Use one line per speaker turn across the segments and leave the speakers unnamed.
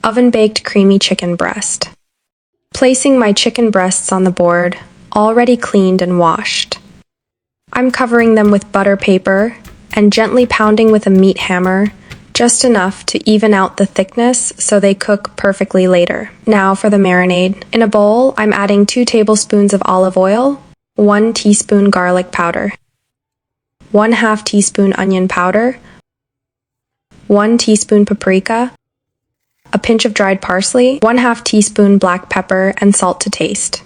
oven-baked creamy chicken breast. Placing my chicken breasts on the board, already cleaned and washed. I'm covering them with butter paper and gently pounding with a meat hammer, just enough to even out the thickness so they cook perfectly later. Now for the marinade. In a bowl, I'm adding 2 tablespoons of olive oil, 1 teaspoon garlic powder, 1/2 teaspoon onion powder, 1 teaspoon paprika, a pinch of dried parsley, 1/2 teaspoon black pepper, and salt to taste.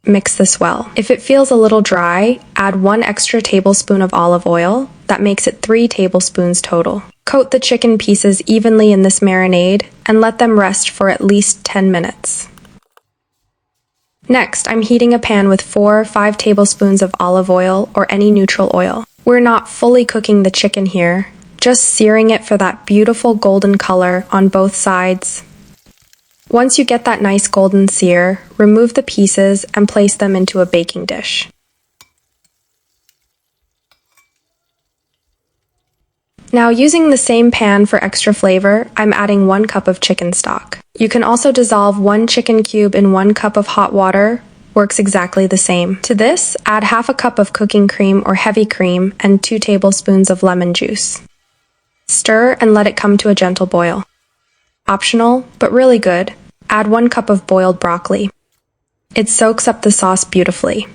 Mix this well. If it feels a little dry, add 1 extra tablespoon of olive oil. That makes it 3 tablespoons total. Coat the chicken pieces evenly in this marinade and let them rest for at least 10 minutes. Next, I'm heating a pan with 4 or 5 tablespoons of olive oil or any neutral oil. We're not fully cooking the chicken here, just searing it for that beautiful golden color on both sides. Once you get that nice golden sear, remove the pieces and place them into a baking dish. Now, using the same pan for extra flavor, I'm adding 1 cup of chicken stock. You can also dissolve 1 chicken cube in 1 cup of hot water, works exactly the same. To this, add 1/2 cup of cooking cream or heavy cream and 2 tablespoons of lemon juice. Stir and let it come to a gentle boil. Optional, but really good, add 1 cup of boiled broccoli. It soaks up the sauce beautifully.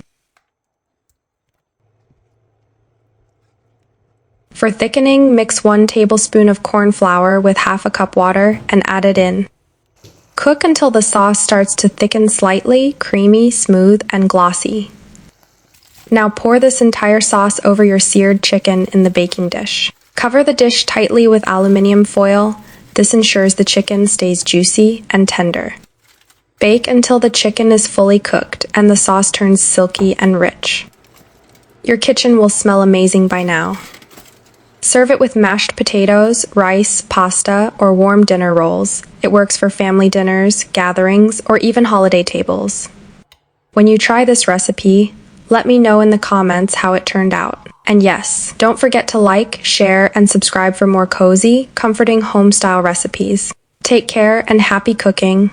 For thickening, mix 1 tablespoon of corn flour with 1/2 cup water and add it in. Cook until the sauce starts to thicken slightly, creamy, smooth, and glossy. Now pour this entire sauce over your seared chicken in the baking dish. Cover the dish tightly with aluminum foil. This ensures the chicken stays juicy and tender. Bake until the chicken is fully cooked and the sauce turns silky and rich. Your kitchen will smell amazing by now. Serve it with mashed potatoes, rice, pasta, or warm dinner rolls. It works for family dinners, gatherings, or even holiday tables. When you try this recipe, let me know in the comments how it turned out. And yes, don't forget to like, share, and subscribe for more cozy, comforting home-style recipes. Take care and happy cooking.